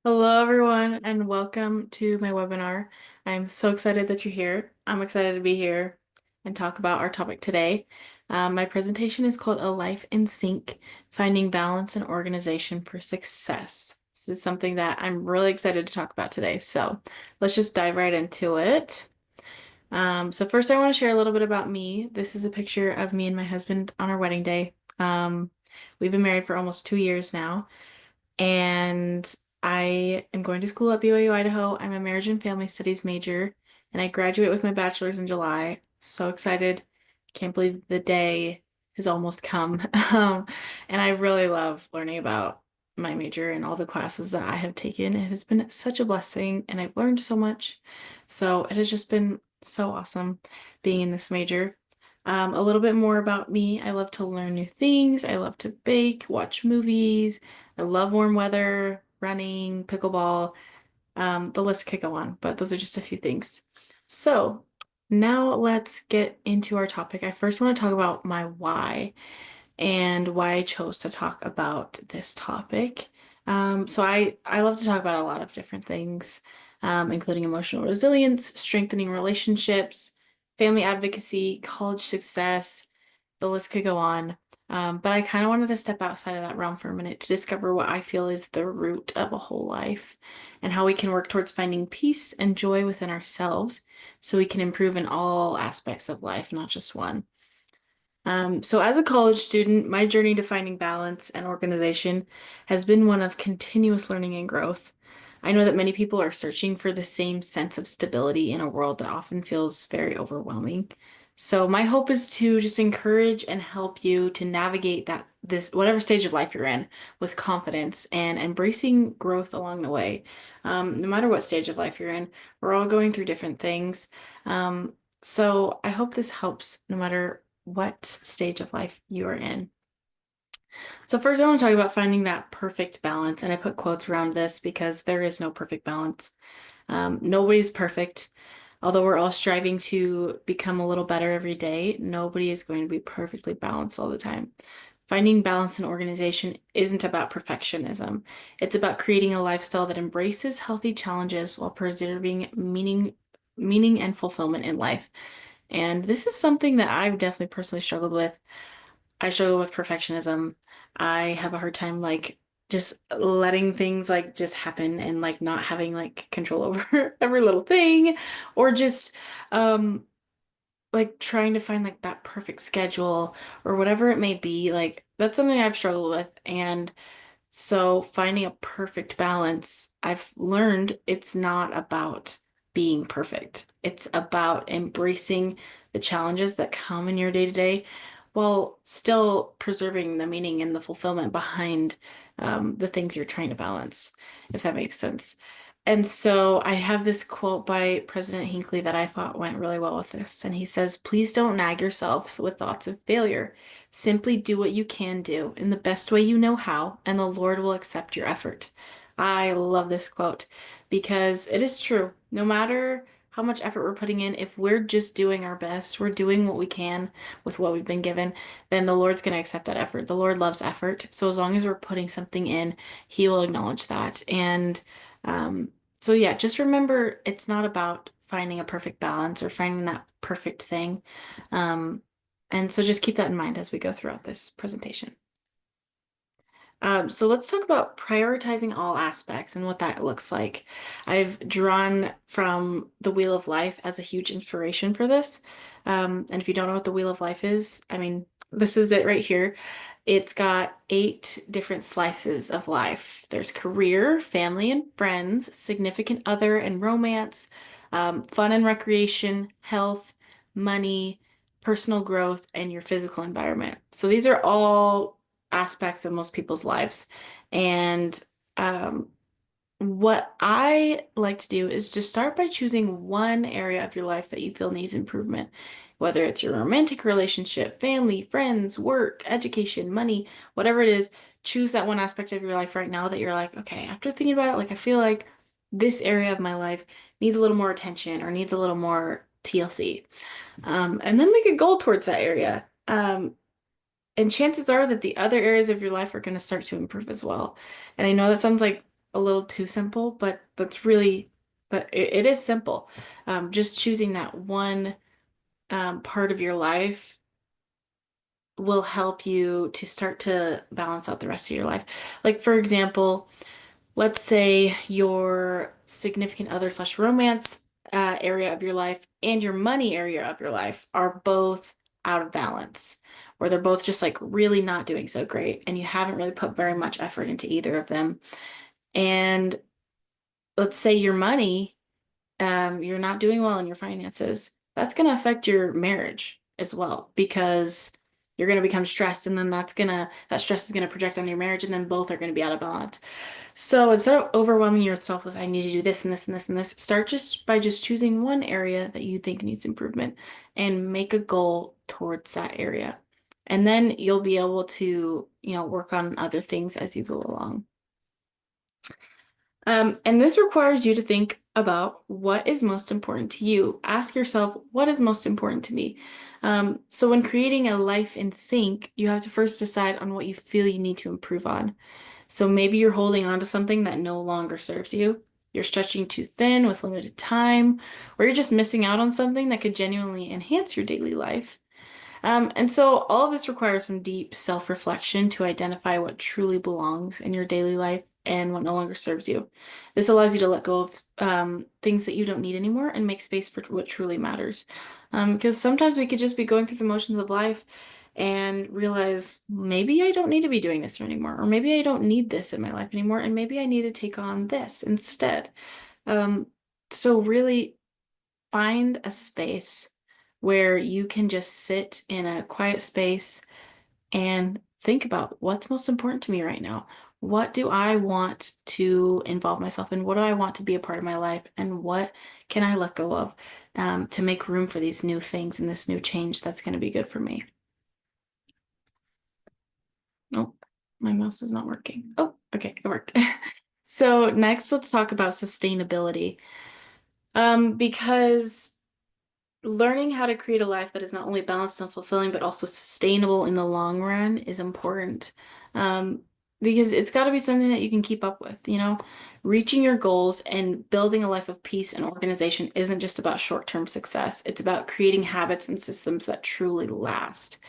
Hello, everyone, and welcome to my webinar. I'm so excited that you're here. I'm excited to be here and talk about our topic today. My presentation is called A Life in Sync, Finding Balance and Organization for Success. This is something that I'm really excited to talk about today. So let's just dive right into it. So first I want to share a little bit about me. This is a picture of me and my husband on our wedding day. We've been married for almost 2 years now. And I am going to school at BYU, Idaho. I'm a marriage and family studies major, and I graduate with my bachelor's in July. So excited. Can't believe the day has almost come. And I really love learning about my major and all the classes that I have taken. It has been such a blessing, and I've learned so much. So it has just been so awesome being in this major. A little bit more about me. I love to learn new things. I love to bake, watch movies. I love warm weather, running, pickleball. The list could go on, but those are just a few things. So now let's get into our topic. I first want to talk about my why and why I chose to talk about this topic. So I love to talk about a lot of different things, including emotional resilience, strengthening relationships, family advocacy, college success, the list could go on. But I kind of wanted to step outside of that realm for a minute to discover what I feel is the root of a whole life and how we can work towards finding peace and joy within ourselves so we can improve in all aspects of life, not just one. So as a college student, my journey to finding balance and organization has been one of continuous learning and growth. I know that many people are searching for the same sense of stability in a world that often feels very overwhelming. So my hope is to just encourage and help you to navigate this whatever stage of life you're in with confidence and embracing growth along the way. No matter what stage of life you're in, we're all going through different things. So I hope this helps no matter what stage of life you are in. So first, I want to talk about finding that perfect balance, and I put quotes around this because there is no perfect balance. Nobody's perfect. Although we're all striving to become a little better every day, nobody is going to be perfectly balanced all the time. Finding balance in organization isn't about perfectionism. It's about creating a lifestyle that embraces healthy challenges while preserving meaning and fulfillment in life. And this is something that I've definitely personally struggled with. I struggle with perfectionism. I have a hard time just letting things just happen and not having control over every little thing or just um trying to find that perfect schedule or whatever it may be. Like that's something I've struggled with, and so finding a perfect balance, I've learned it's not about being perfect. It's about embracing the challenges that come in your day to day while still preserving the meaning and the fulfillment behind the things you're trying to balance, if that makes sense. And so I have this quote by President Hinckley that I thought went really well with this. And he says, "Please don't nag yourselves with thoughts of failure. Simply do what you can do in the best way you know how, and the Lord will accept your effort." I love this quote because it is true. No matter how much effort we're putting in, if we're just doing our best, we're doing what we can with what we've been given, then the Lord's going to accept that effort. The Lord loves effort. So as long as we're putting something in, He will acknowledge that. And so yeah, just remember it's not about finding a perfect balance or finding that perfect thing. Um, and so just keep that in mind as we go throughout this presentation. So let's talk about prioritizing all aspects and what that looks like. I've drawn from the Wheel of Life as a huge inspiration for this. And if you don't know what the Wheel of Life is, I mean, this is it right here. It's got 8 different slices of life. There's career, family and friends, significant other and romance, fun and recreation, health, money, personal growth, and your physical environment. So these are all aspects of most people's lives. And um, what I like to do is just start by choosing one area of your life that you feel needs improvement, whether it's your romantic relationship, family, friends, work, education, money, whatever it is. Choose that one aspect of your life right now that you're like, okay, after thinking about it, I feel like this area of my life needs a little more attention or needs a little more TLC. And then make a goal towards that area. And chances are that the other areas of your life are going to start to improve as well. And I know that sounds like a little too simple, but it is simple. Just choosing that one part of your life will help you to start to balance out the rest of your life. Like, for example, let's say your significant other slash romance area of your life and your money area of your life are both out of balance, or they're both just like really not doing so great, and you haven't really put very much effort into either of them. And let's say your money, you're not doing well in your finances, that's going to affect your marriage as well because you're going to become stressed, and then that stress is going to project on your marriage, and then both are going to be out of balance. So instead of overwhelming yourself with, I need to do this and this and this and this, start just by just choosing one area that you think needs improvement and make a goal towards that area. And then you'll be able to, work on other things as you go along. And this requires you to think about what is most important to you. Ask yourself, what is most important to me? So when creating a life in sync, you have to first decide on what you feel you need to improve on. So maybe you're holding on to something that no longer serves you. You're stretching too thin with limited time, or you're just missing out on something that could genuinely enhance your daily life. And so all of this requires some deep self-reflection to identify what truly belongs in your daily life and what no longer serves you. This allows you to let go of things that you don't need anymore and make space for what truly matters. Because sometimes we could just be going through the motions of life and realize maybe I don't need to be doing this anymore, or maybe I don't need this in my life anymore, and maybe I need to take on this instead. Um, so really find a space where you can just sit in a quiet space and think about what's most important to me right now. What do I want to involve myself in? What do I want to be a part of my life? And what can I let go of to make room for these new things and this new change that's going to be good for me? Nope, my mouse is not working. Oh, okay, it worked. So next, let's talk about sustainability. Because learning how to create a life that is not only balanced and fulfilling, but also sustainable in the long run is important. Um, because it's got to be something that you can keep up with, Reaching your goals and building a life of peace and organization isn't just about short-term success. It's about creating habits and systems that truly last.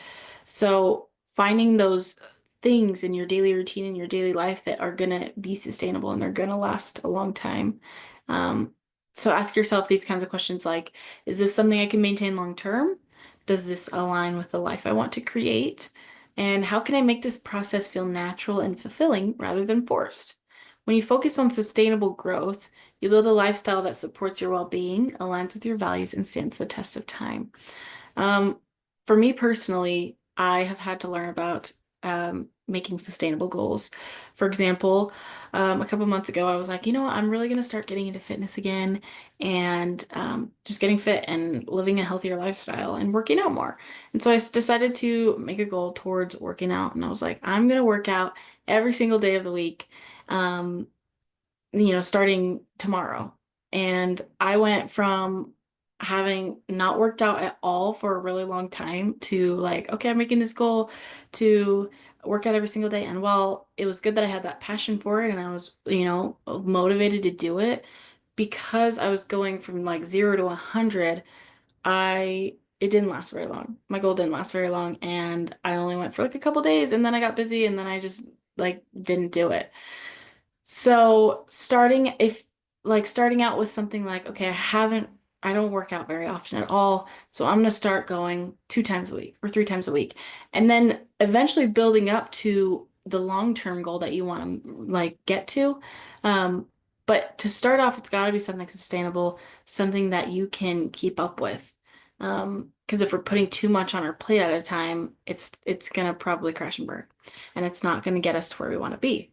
So finding those things in your daily routine, in your daily life that are going to be sustainable and they're going to last a long time. Um, so ask yourself these kinds of questions like, is this something I can maintain long term? Does this align with the life I want to create? And how can I make this process feel natural and fulfilling rather than forced? When you focus on sustainable growth, you build a lifestyle that supports your well-being, aligns with your values, and stands the test of time. Um, for me personally, I have had to learn about making sustainable goals. For example, a couple months ago, I was like, I'm really going to start getting into fitness again and just getting fit and living a healthier lifestyle and working out more. And so I decided to make a goal towards working out. And I was like, I'm going to work out every single day of the week. Um, starting tomorrow. And I went from having not worked out at all for a really long time to like, okay, I'm making this goal to work out every single day. And while it was good that I had that passion for it and I was, motivated to do it, because I was going from like 0 to 100, it didn't last very long. My goal didn't last very long, and I only went for like a couple days, and then I got busy, and then I just like didn't do it. So starting out with something like, okay, I don't work out very often at all. So I'm gonna start going 2 times a week or 3 times a week. And then eventually building up to the long-term goal that you want to like get to. Um, but to start off, it's gotta be something sustainable, something that you can keep up with. Because if we're putting too much on our plate at a time, it's gonna probably crash and burn, and it's not gonna get us to where we want to be.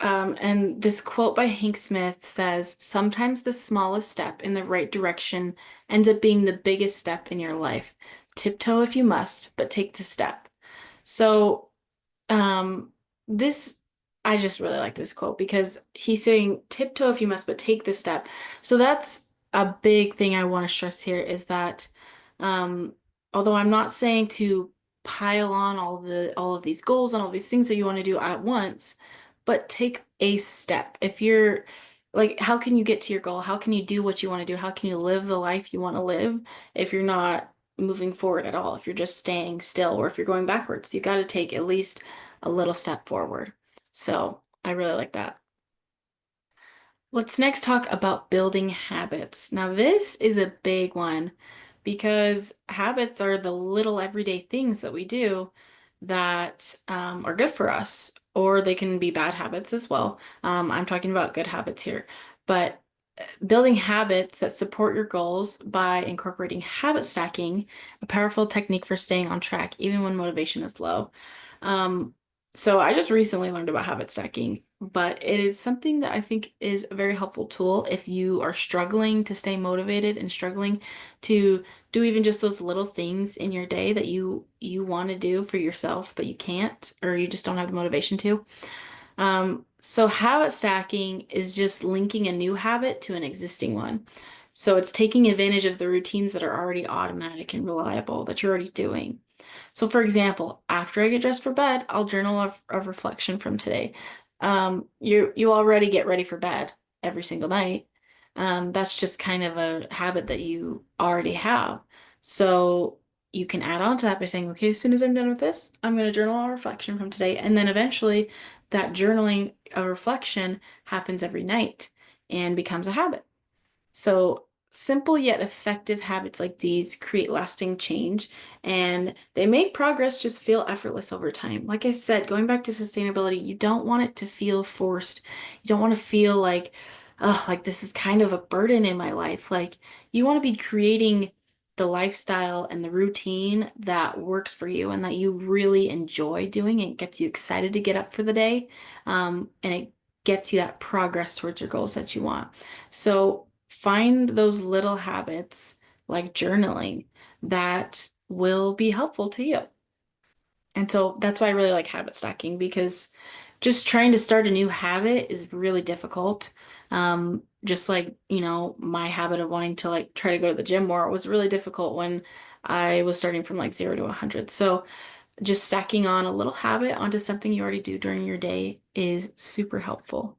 And this quote by Hank Smith says, sometimes the smallest step in the right direction ends up being the biggest step in your life. Tiptoe if you must, but take the step. So, um, this, I just really like this quote because he's saying, tiptoe if you must, but take the step. So that's a big thing I want to stress here is that, um, although I'm not saying to pile on all of these goals and all these things that you want to do at once, but take a step. If you're like, how can you get to your goal? How can you do what you want to do? How can you live the life you want to live if you're not moving forward at all? If you're just staying still or if you're going backwards, you got to take at least a little step forward. So I really like that. Let's next talk about building habits. Now, this is a big one because habits are the little everyday things that we do that are good for us, or they can be bad habits as well. I'm talking about good habits here, but building habits that support your goals by incorporating habit stacking, a powerful technique for staying on track even when motivation is low. Um, so I just recently learned about habit stacking, but it is something that I think is a very helpful tool if you are struggling to stay motivated and struggling to do even just those little things in your day that you want to do for yourself, but you can't, or you just don't have the motivation to. So habit stacking is just linking a new habit to an existing one. So it's taking advantage of the routines that are already automatic and reliable that you're already doing. So for example, after I get dressed for bed, I'll journal of reflection from today. You already get ready for bed every single night. That's just kind of a habit that you already have. So you can add on to that by saying, okay, as soon as I'm done with this, I'm going to journal a reflection from today. And then eventually that journaling a reflection happens every night and becomes a habit. So simple yet effective habits like these create lasting change and they make progress just feel effortless over time. Like I said, going back to sustainability, you don't want it to feel forced. You don't want to feel like, oh, like this is kind of a burden in my life. Like you want to be creating the lifestyle and the routine that works for you and that you really enjoy doing and gets you excited to get up for the day. And it gets you that progress towards your goals that you want. So find those little habits like journaling that will be helpful to you. And so that's why I really like habit stacking because just trying to start a new habit is really difficult. Just like, my habit of wanting to like try to go to the gym more was really difficult when I was starting from like 0 to 100. So just stacking on a little habit onto something you already do during your day is super helpful.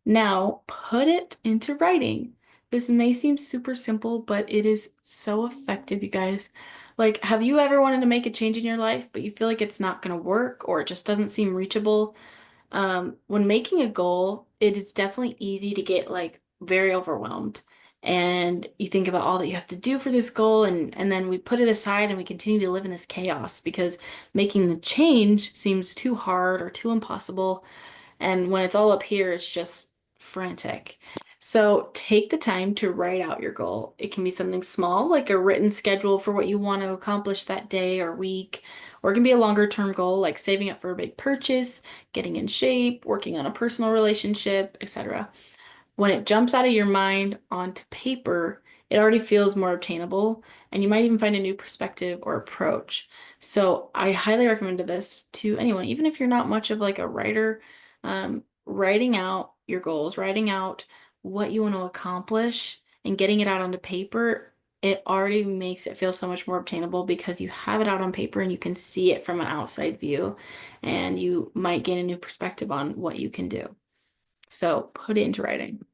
Now, put it into writing. This may seem super simple, but it is so effective, you guys. Like, have you ever wanted to make a change in your life, but you feel like it's not going to work or it just doesn't seem reachable? When making a goal, it is definitely easy to get like very overwhelmed. And you think about all that you have to do for this goal, and then we put it aside and we continue to live in this chaos because making the change seems too hard or too impossible. And when it's all up here, it's just frantic. So take the time to write out your goal. It can be something small, like a written schedule for what you want to accomplish that day or week, or it can be a longer term goal, like saving up for a big purchase, getting in shape, working on a personal relationship, etc. When it jumps out of your mind onto paper, it already feels more obtainable, and you might even find a new perspective or approach. So I highly recommend this to anyone, even if you're not much of like a writer, writing out your goals, writing out what you want to accomplish and getting it out onto paper, it already makes it feel so much more obtainable because you have it out on paper and you can see it from an outside view, and you might gain a new perspective on what you can do. So put it into writing.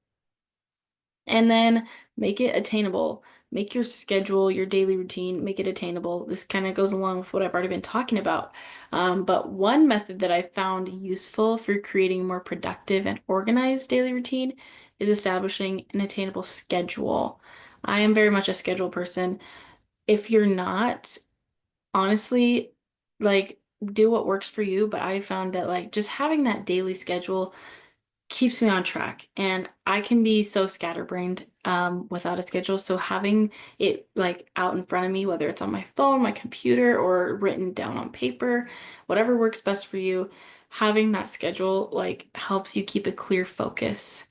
And then make it attainable. Make your schedule, your daily routine, make it attainable. This kind of goes along with what I've already been talking about. But one method that I found useful for creating a more productive and organized daily routine is establishing an attainable schedule. I am very much a schedule person. If you're not, honestly, like do what works for you, but I found that like just having that daily schedule keeps me on track. And I can be so scatterbrained without a schedule. So having it like out in front of me, whether it's on my phone, my computer, or written down on paper, whatever works best for you, having that schedule like helps you keep a clear focus,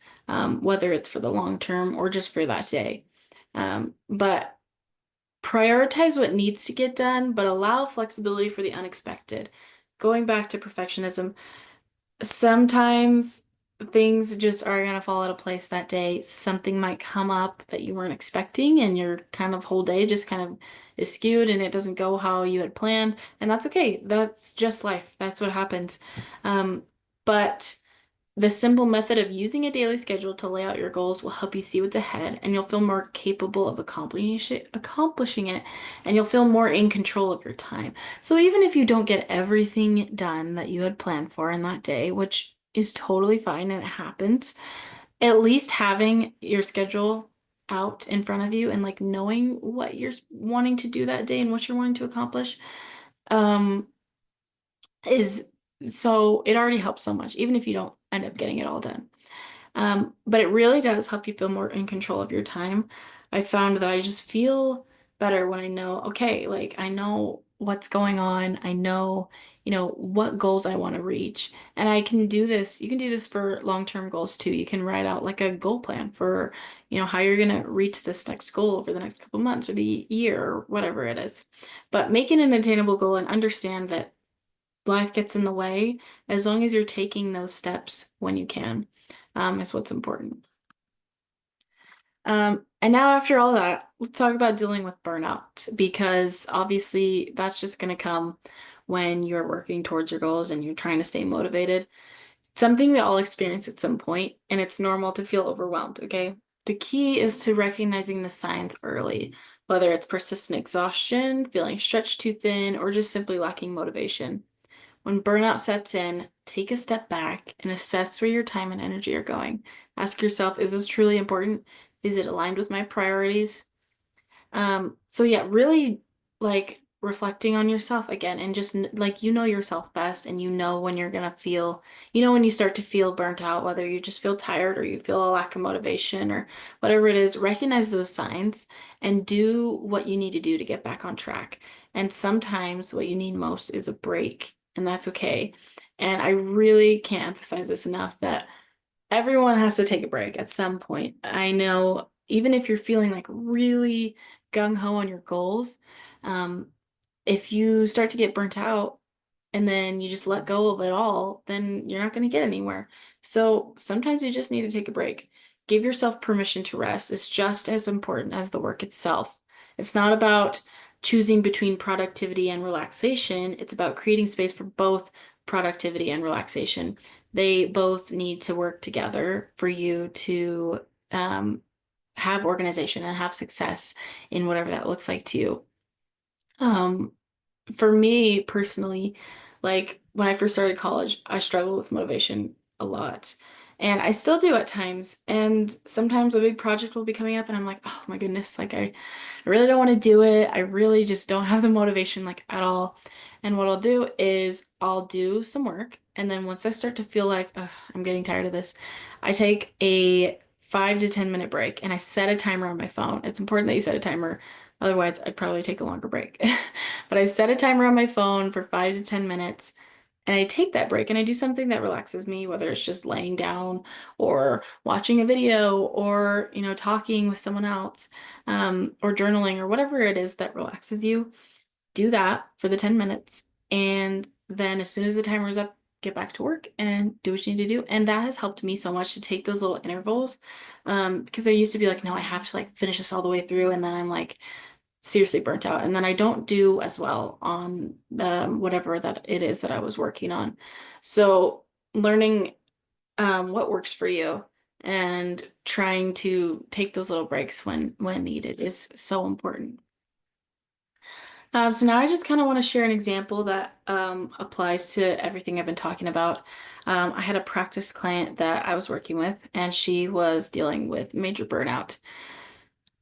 whether it's for the long term or just for that day. But prioritize what needs to get done, but allow flexibility for the unexpected. Going back to perfectionism, sometimes things just are gonna fall out of place that day. Something might come up that you weren't expecting, and your kind of whole day just kind of is skewed and it doesn't go how you had planned. And that's okay. That's just life. That's what happens. Um, but the simple method of using a daily schedule to lay out your goals will help you see what's ahead, and you'll feel more capable of accomplishing it, and you'll feel more in control of your time. So even if you don't get everything done that you had planned for in that day, which is totally fine and it happens, at least having your schedule out in front of you and like knowing what you're wanting to do that day and what you're wanting to accomplish, um, is so it already helps so much, even if you don't end up getting it all done. But it really does help you feel more in control of your time. I found that I just feel better when I know, okay, like I know what's going on. I know, what goals I want to reach. And I can do this. You can do this for long-term goals too. You can write out like a goal plan for, how you're going to reach this next goal over the next couple months or the year or whatever it is. But make it an attainable goal and understand that life gets in the way, as long as you're taking those steps when you can, is what's important. And now after all that, let's talk about dealing with burnout, because obviously that's just going to come when you're working towards your goals and you're trying to stay motivated. It's something we all experience at some point, and it's normal to feel overwhelmed, okay? The key is to recognizing the signs early, whether it's persistent exhaustion, feeling stretched too thin, or just simply lacking motivation. When burnout sets in, take a step back and assess where your time and energy are going. Ask yourself, is this truly important? Is it aligned with my priorities? So yeah, really like reflecting on yourself again and just like yourself best, and when you're gonna feel, when you start to feel burnt out, whether you just feel tired or you feel a lack of motivation or whatever it is, recognize those signs and do what you need to do to get back on track. And sometimes what you need most is a break, and that's okay. And I really can't emphasize this enough that everyone has to take a break at some point. I know even if you're feeling like really gung-ho on your goals, um, if you start to get burnt out and then you just let go of it all, then you're not going to get anywhere. So sometimes you just need to take a break. Give yourself permission to rest. It's just as important as the work itself. It's not about choosing between productivity and relaxation. It's about creating space for both productivity and relaxation. They both need to work together for you to um, have organization and have success in whatever that looks like to you. Um, for me personally, like when I first started college, I struggled with motivation a lot. And I still do at times. And sometimes a big project will be coming up and I'm like, oh my goodness, like I really don't want to do it. I really just don't have the motivation like at all. And what I'll do is I'll do some work. And then once I start to feel like, "Ugh, I'm getting tired of this," I take a 5 to 10 minute break and I set a timer on my phone. It's important that you set a timer. Otherwise, I'd probably take a longer break. But I set a timer on my phone for 5 to 10 minutes, and I take that break and I do something that relaxes me, whether it's just laying down or watching a video or, talking with someone else, or journaling or whatever it is that relaxes you. Do that for the 10 minutes. And then as soon as the timer is up, get back to work and do what you need to do. And that has helped me so much to take those little intervals. Because I used to be like, no, I have to like finish this all the way through. And then I'm like, seriously burnt out, and then I don't do as well on whatever that it is that I was working on. So learning what works for you and trying to take those little breaks when needed is so important. So now I just kind of want to share an example that applies to everything I've been talking about. I had a practice client that I was working with, and she was dealing with major burnout.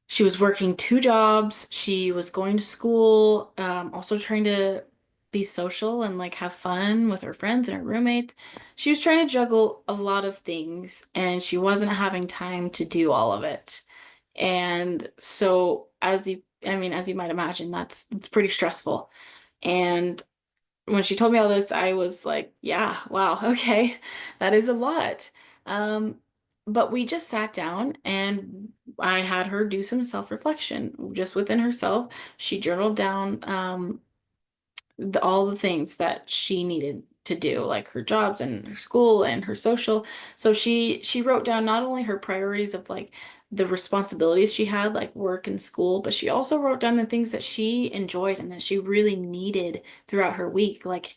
She was working two jobs. She was going to school, also trying to be social and like have fun with her friends and her roommates. She was trying to juggle a lot of things, and she wasn't having time to do all of it. And so, as you might imagine, it's pretty stressful. And when she told me all this, I was like, yeah, wow, okay, that is a lot. Um, but we just sat down and I had her do some self-reflection just within herself. She journaled down all the things that she needed to do, like her jobs and her school and her social. So she wrote down not only her priorities of like the responsibilities she had, like work and school, but she also wrote down the things that she enjoyed and that she really needed throughout her week. Like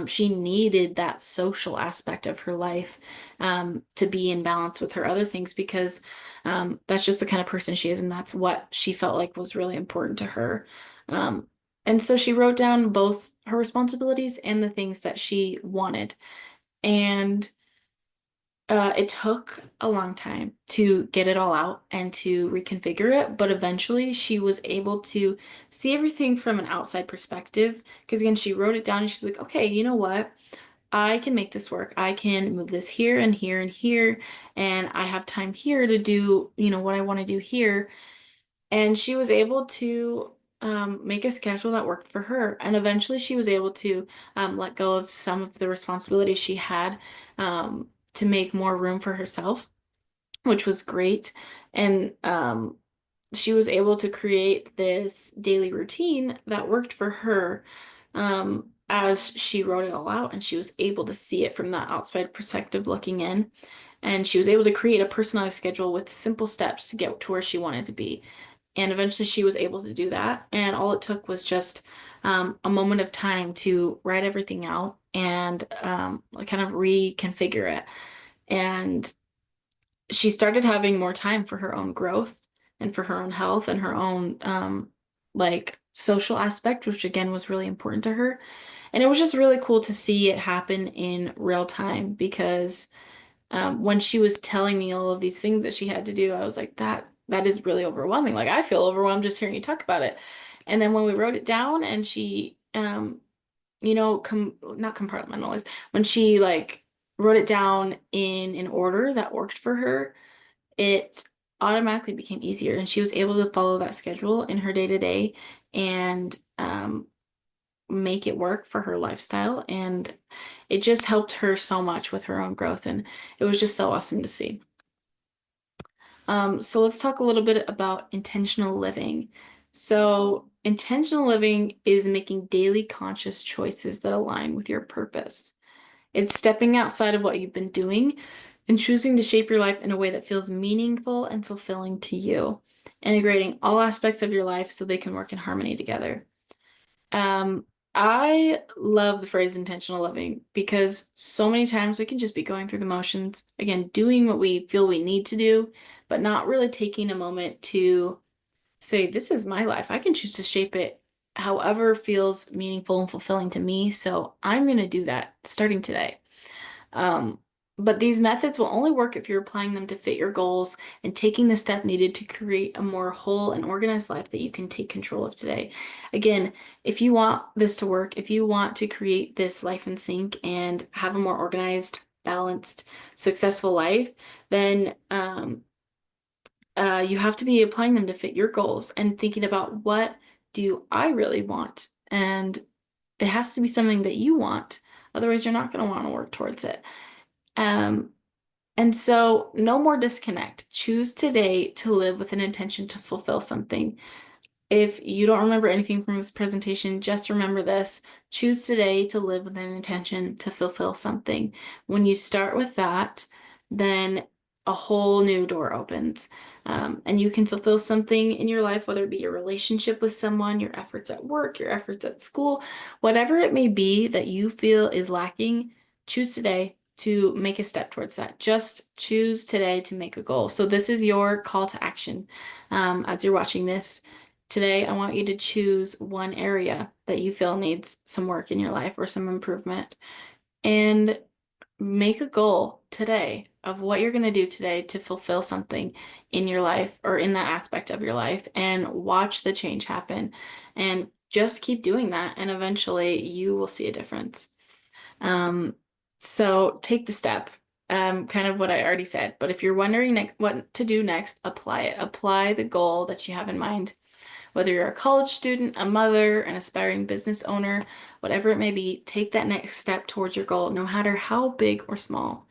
she needed that social aspect of her life to be in balance with her other things because that's just the kind of person she is, and that's what she felt like was really important to her. Um, and so she wrote down both her responsibilities and the things that she wanted. And it took a long time to get it all out and to reconfigure it, but eventually she was able to see everything from an outside perspective. Because again, she wrote it down and she's like, okay, you know what? I can make this work. I can move this here and here and here, and I have time here to do, what I want to do here. And she was able to make a schedule that worked for her. And eventually she was able to let go of some of the responsibilities she had to make more room for herself, which was great. And she was able to create this daily routine that worked for her as she wrote it all out. And she was able to see it from that outside perspective looking in. And she was able to create a personalized schedule with simple steps to get to where she wanted to be. And eventually she was able to do that. And all it took was just a moment of time to write everything out and like kind of reconfigure it. And she started having more time for her own growth and for her own health and her own like social aspect, which again was really important to her. And it was just really cool to see it happen in real time because when she was telling me all of these things that she had to do, I was like, that is really overwhelming. Like I feel overwhelmed just hearing you talk about it. And then when we wrote it down and she, not compartmentalized, when she like wrote it down in an order that worked for her, it automatically became easier. And she was able to follow that schedule in her day to day and make it work for her lifestyle. And it just helped her so much with her own growth. And it was just so awesome to see. So let's talk a little bit about intentional living. So intentional living is making daily conscious choices that align with your purpose. It's stepping outside of what you've been doing and choosing to shape your life in a way that feels meaningful and fulfilling to you, integrating all aspects of your life so they can work in harmony together. Um, I love the phrase intentional living because so many times we can just be going through the motions, again, doing what we feel we need to do, but not really taking a moment to say, this is my life. I can choose to shape it however feels meaningful and fulfilling to me. So I'm going to do that starting today. Um, but these methods will only work if you're applying them to fit your goals and taking the step needed to create a more whole and organized life that you can take control of today. Again, if you want this to work, if you want to create this life in sync and have a more organized, balanced, successful life, then you have to be applying them to fit your goals and thinking about what do I really want? And it has to be something that you want. Otherwise, you're not going to want to work towards it. Um, and so no more disconnect. Choose today to live with an intention to fulfill something. If you don't remember anything from this presentation, just remember this. Choose today to live with an intention to fulfill something. When you start with that, then a whole new door opens. And you can fulfill something in your life, whether it be your relationship with someone, your efforts at work, your efforts at school, whatever it may be that you feel is lacking, choose today to make a step towards that. Just choose today to make a goal. So this is your call to action as you're watching this. Today, I want you to choose one area that you feel needs some work in your life or some improvement and make a goal today of what you're going to do today to fulfill something in your life or in that aspect of your life and watch the change happen. And just keep doing that, and eventually you will see a difference. Um, so take the step. Kind of what I already said, but if you're wondering what to do next, apply it. Apply the goal that you have in mind. Whether you're a college student, a mother, an aspiring business owner, whatever it may be, take that next step towards your goal, no matter how big or small.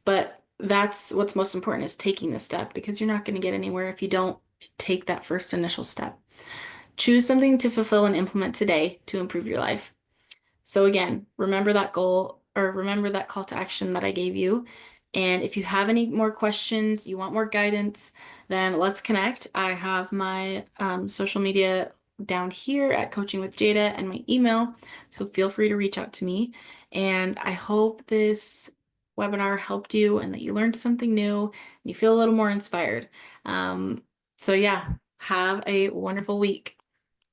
But that's what's most important is taking the step because you're not going to get anywhere if you don't take that first initial step. Choose something to fulfill and implement today to improve your life. So again, remember that goal. or remember that call to action that I gave you. And if you have any more questions, you want more guidance, then let's connect. I have my social media down here at Coaching with Jada and my email, so feel free to reach out to me. And I hope this webinar helped you and that you learned something new and you feel a little more inspired. So yeah, have a wonderful week.